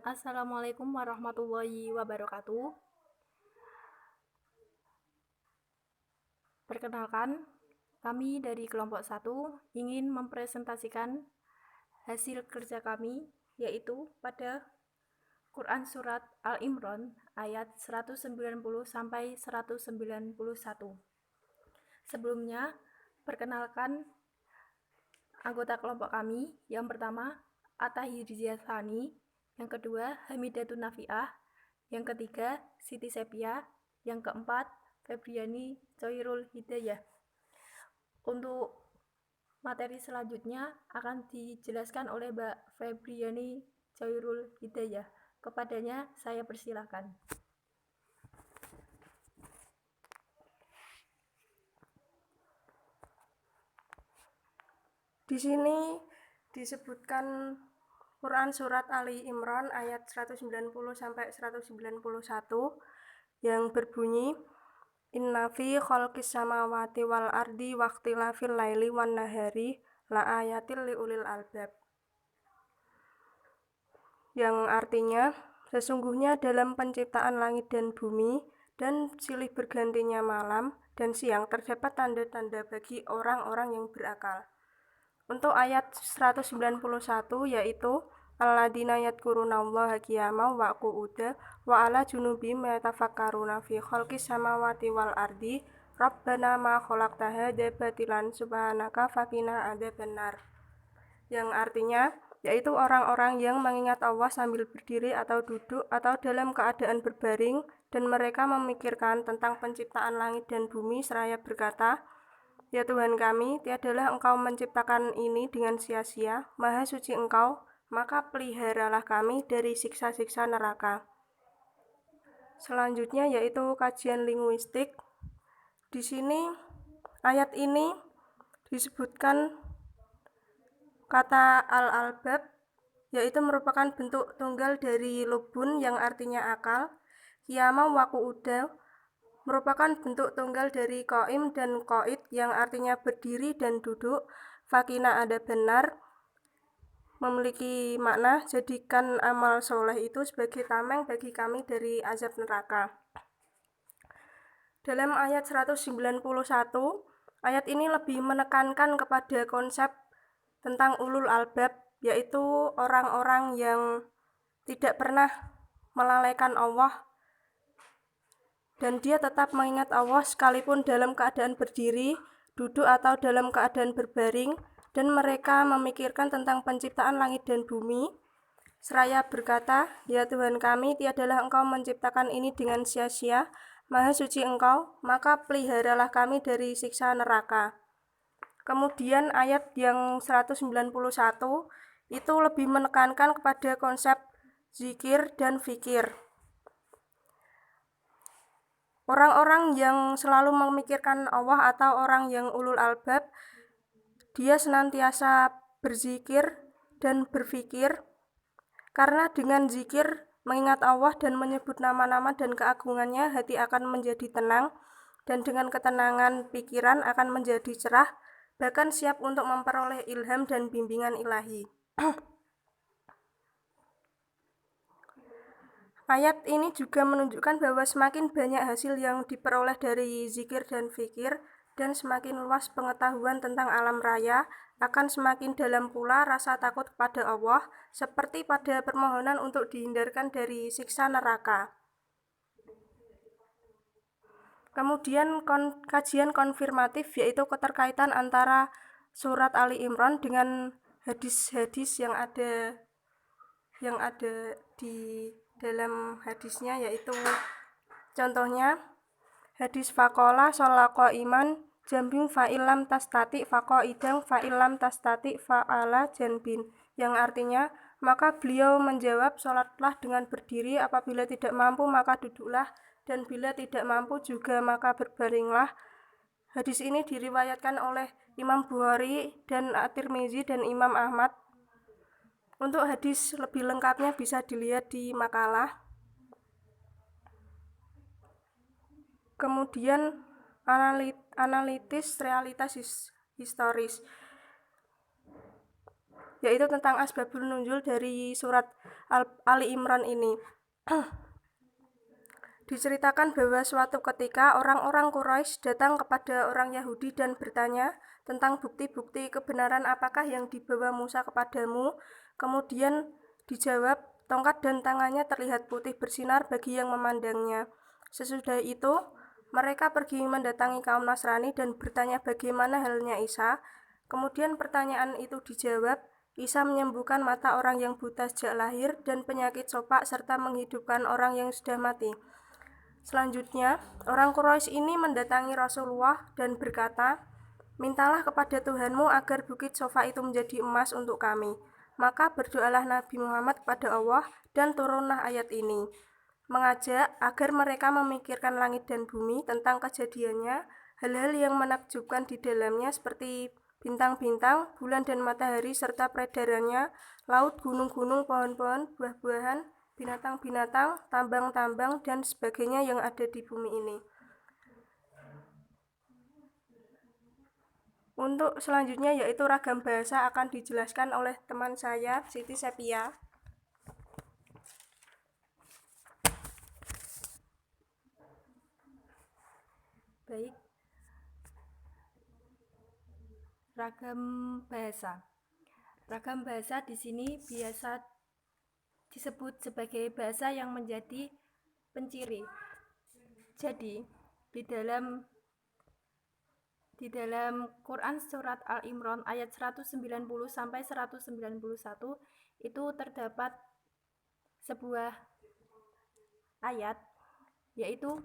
Assalamualaikum warahmatullahi wabarakatuh. Perkenalkan, kami dari kelompok 1 ingin mempresentasikan hasil kerja kami, yaitu pada Quran Surat Al-Imran ayat 190 sampai 191. Sebelumnya, perkenalkan anggota kelompok kami. Yang pertama, Atta Hirziyasani. Yang kedua, Hamidatun Nafiah. Yang ketiga, Siti Sepia. Yang keempat, Febriani Coirul Hidayah. Untuk materi selanjutnya akan dijelaskan oleh Mbak Febriani Coirul Hidayah. Kepadanya saya persilakan. Di sini disebutkan Quran Surat Ali Imran ayat 190 sampai 191 yang berbunyi Inna fi khalqis samawati wal ardi waqtilafil laili wan nahari la ayatil liulil albab, yang artinya sesungguhnya dalam penciptaan langit dan bumi dan silih bergantinya malam dan siang terdapat tanda-tanda bagi orang-orang yang berakal. Untuk ayat 191 yaitu alladzina yadhkurunallaha qiyaman wa qu'udan wa ala junubihim yatafakkaruna fi khalqis samawati wal ardi rabbana ma khalaqta hadza batilan subhanaka faqina adzabannar, yang artinya yaitu orang-orang yang mengingat Allah sambil berdiri atau duduk atau dalam keadaan berbaring dan mereka memikirkan tentang penciptaan langit dan bumi seraya berkata, Ya Tuhan kami, tiadalah Engkau menciptakan ini dengan sia-sia, maha suci Engkau, maka peliharalah kami dari siksa-siksa neraka. Selanjutnya yaitu kajian linguistik. Di sini ayat ini disebutkan kata al-albab, yaitu merupakan bentuk tunggal dari lubun yang artinya akal. Qiyama wa qu'uda merupakan bentuk tunggal dari qaim dan qaid yang artinya berdiri dan duduk. Fakina ada benar memiliki makna jadikan amal soleh itu sebagai tameng bagi kami dari azab neraka. Dalam ayat 191, ayat ini lebih menekankan kepada konsep tentang ulul albab, yaitu orang-orang yang tidak pernah melalaikan Allah dan dia tetap mengingat Allah sekalipun dalam keadaan berdiri, duduk atau dalam keadaan berbaring, dan mereka memikirkan tentang penciptaan langit dan bumi seraya berkata, Ya Tuhan kami, tiadalah Engkau menciptakan ini dengan sia-sia, maha suci Engkau, maka peliharalah kami dari siksa neraka. Kemudian ayat yang 191 itu lebih menekankan kepada konsep zikir dan fikir. Orang-orang yang selalu memikirkan Allah atau orang yang ulul albab, dia senantiasa berzikir dan berfikir, karena dengan zikir mengingat Allah dan menyebut nama-nama dan keagungannya, hati akan menjadi tenang, dan dengan ketenangan pikiran akan menjadi cerah, bahkan siap untuk memperoleh ilham dan bimbingan ilahi. Ayat ini juga menunjukkan bahwa semakin banyak hasil yang diperoleh dari zikir dan fikir, dan semakin luas pengetahuan tentang alam raya, akan semakin dalam pula rasa takut kepada Allah, seperti pada permohonan untuk dihindarkan dari siksa neraka. Kemudian kajian konfirmatif, yaitu keterkaitan antara surat Ali Imran dengan hadis-hadis yang ada di dalam hadisnya, yaitu contohnya hadis faqala sholaqa iman jambing fa'ilam tastati faqaidang fa'ilam tastati fa'ala janbin, yang artinya maka beliau menjawab, sholatlah dengan berdiri, apabila tidak mampu maka duduklah, dan bila tidak mampu juga maka berbaringlah. Hadis ini diriwayatkan oleh Imam Bukhari dan At-Tirmizi dan Imam Ahmad. Untuk hadis lebih lengkapnya bisa dilihat di makalah. Kemudian analitis realitas historis. yaitu tentang asbabun nuzul dari surat Ali Imran ini. Diceritakan bahwa suatu ketika orang-orang Quraisy datang kepada orang Yahudi dan bertanya tentang bukti-bukti kebenaran apakah yang dibawa Musa kepadamu. Kemudian dijawab, tongkat dan tangannya terlihat putih bersinar bagi yang memandangnya. Sesudah itu, mereka pergi mendatangi kaum Nasrani dan bertanya bagaimana halnya Isa. Kemudian pertanyaan itu dijawab, Isa menyembuhkan mata orang yang buta sejak lahir dan penyakit sopak serta menghidupkan orang yang sudah mati. Selanjutnya, orang Quraisy ini mendatangi Rasulullah dan berkata, mintalah kepada Tuhanmu agar bukit Sofa itu menjadi emas untuk kami. Maka berdoalah Nabi Muhammad kepada Allah dan turunlah ayat ini, mengajak agar mereka memikirkan langit dan bumi tentang kejadiannya, hal-hal yang menakjubkan di dalamnya seperti bintang-bintang, bulan dan matahari serta peredarannya, laut, gunung-gunung, pohon-pohon, buah-buahan, binatang-binatang, tambang-tambang, dan sebagainya yang ada di bumi ini. Untuk selanjutnya yaitu ragam bahasa akan dijelaskan oleh teman saya, Siti Sepia. Baik. Ragam bahasa. Ragam bahasa di sini biasa disebut sebagai bahasa yang menjadi penciri. Jadi, di dalam Quran surat Al-Imran ayat 190 sampai 191 itu terdapat sebuah ayat yaitu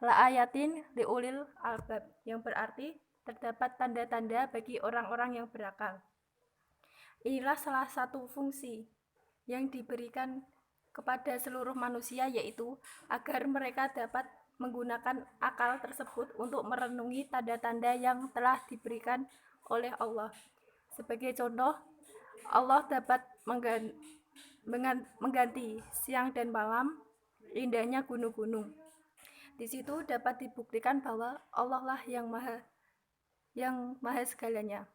la ayatin liulil albab, yang berarti terdapat tanda-tanda bagi orang-orang yang berakal. Inilah salah satu fungsi yang diberikan kepada seluruh manusia, yaitu agar mereka dapat menggunakan akal tersebut untuk merenungi tanda-tanda yang telah diberikan oleh Allah. Sebagai contoh, Allah dapat mengganti siang dan malam, indahnya gunung-gunung. Di situ dapat dibuktikan bahwa Allah lah yang maha segalanya.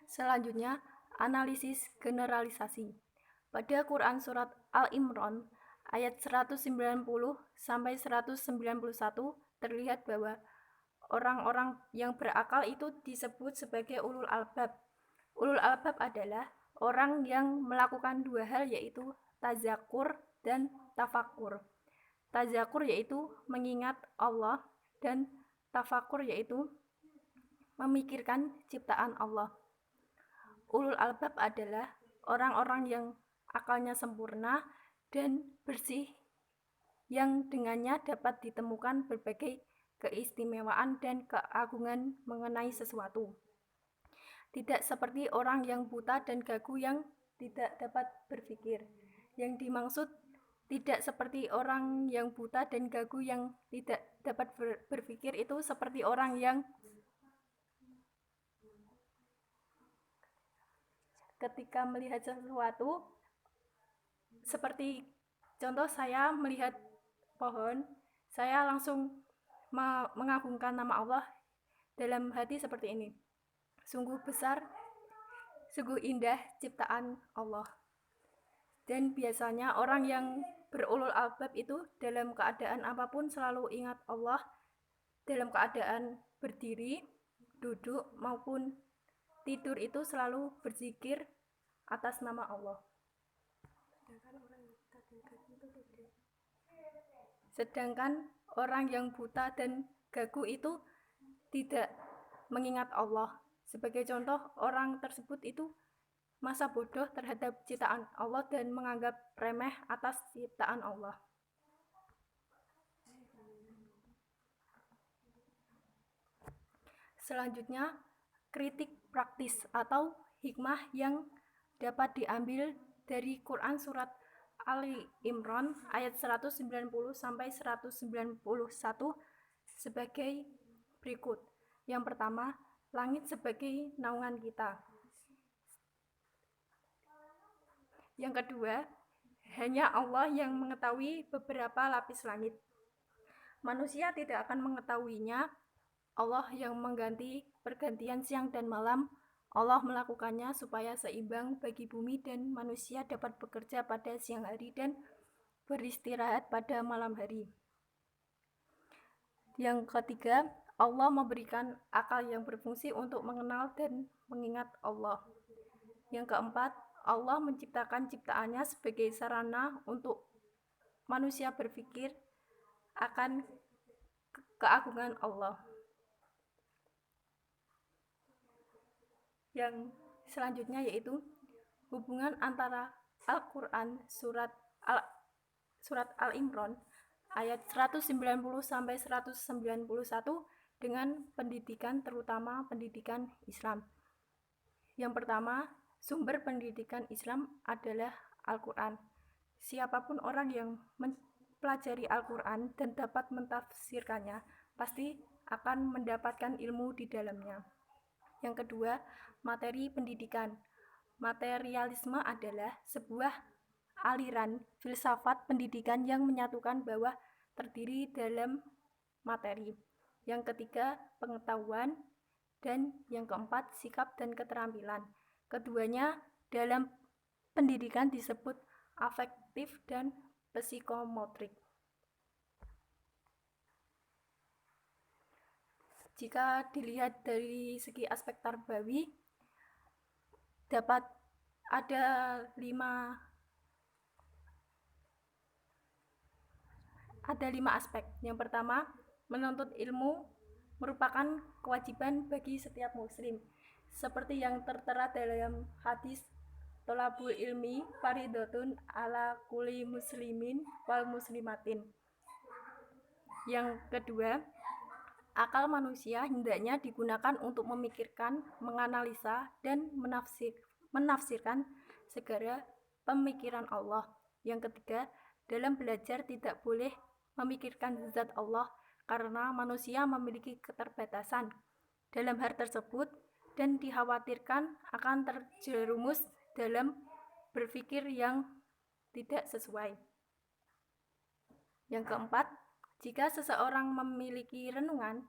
Selanjutnya, analisis generalisasi. Pada Quran surat Al-Imran ayat 190 sampai 191 terlihat bahwa orang-orang yang berakal itu disebut sebagai ulul albab. Ulul albab adalah orang yang melakukan dua hal, yaitu tazakur dan tafakur. Tazakur yaitu mengingat Allah dan tafakur yaitu memikirkan ciptaan Allah. Ulul albab adalah orang-orang yang akalnya sempurna dan bersih, yang dengannya dapat ditemukan berbagai keistimewaan dan keagungan mengenai sesuatu. Tidak seperti orang yang buta dan gagu yang tidak dapat berpikir. Yang dimaksud tidak seperti orang yang buta dan gagu yang tidak dapat berpikir itu seperti orang yang ketika melihat sesuatu, seperti contoh saya melihat pohon, saya langsung mengagungkan nama Allah dalam hati seperti ini. Sungguh besar, sungguh indah ciptaan Allah. Dan biasanya orang yang berulul albab itu dalam keadaan apapun selalu ingat Allah, dalam keadaan berdiri, duduk maupun tidur itu selalu berzikir atas nama Allah. Sedangkan orang yang buta dan gagu itu tidak mengingat Allah. Sebagai contoh, orang tersebut itu masa bodoh terhadap ciptaan Allah dan menganggap remeh atas ciptaan Allah. Selanjutnya, kritik praktis atau hikmah yang dapat diambil dari Quran surat Ali Imran ayat 190 sampai 191 sebagai berikut. Yang pertama, langit sebagai naungan kita. Yang kedua, hanya Allah yang mengetahui beberapa lapis langit. Manusia tidak akan mengetahuinya Allah yang mengganti pergantian siang dan malam. Allah melakukannya supaya seimbang bagi bumi dan manusia dapat bekerja pada siang hari dan beristirahat pada malam hari. Yang ketiga, Allah memberikan akal yang berfungsi untuk mengenal dan mengingat Allah. Yang keempat, Allah menciptakan ciptaannya sebagai sarana untuk manusia berpikir akan keagungan Allah. Yang selanjutnya yaitu hubungan antara Al-Quran surat Al-Imran ayat 190 sampai 191 dengan pendidikan, terutama pendidikan Islam. Yang pertama, sumber pendidikan Islam adalah Al-Quran. Siapapun orang yang mempelajari Al-Quran dan dapat mentafsirkannya pasti akan mendapatkan ilmu di dalamnya. Yang kedua, materi pendidikan. Materialisme adalah sebuah aliran filsafat pendidikan yang menyatukan bahwa terdiri dalam materi. Yang ketiga, pengetahuan. Dan yang keempat, sikap dan keterampilan. Keduanya dalam pendidikan disebut afektif dan psikomotrik. Jika dilihat dari segi aspek tarbawi, dapat ada lima aspek. Yang pertama, menuntut ilmu merupakan kewajiban bagi setiap muslim, seperti yang tertera dalam hadis tolabul ilmi faridotun ala kulli muslimin wal muslimatin. Yang kedua, akal manusia hendaknya digunakan untuk memikirkan, menganalisa, dan menafsirkan segala pemikiran Allah. Yang ketiga, dalam belajar tidak boleh memikirkan zat Allah karena manusia memiliki keterbatasan dalam hal tersebut dan dikhawatirkan akan terjerumus dalam berpikir yang tidak sesuai. Yang keempat, jika seseorang memiliki renungan,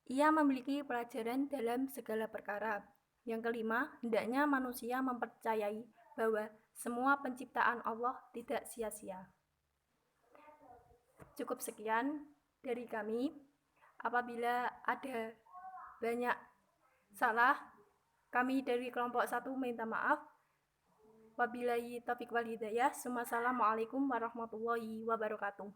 ia memiliki pelajaran dalam segala perkara. Yang kelima, hendaknya manusia mempercayai bahwa semua penciptaan Allah tidak sia-sia. Cukup sekian dari kami. Apabila ada banyak salah, kami dari kelompok 1 minta maaf. Wabillahi taufiq wal hidayah. Wassalamualaikum warahmatullahi wabarakatuh.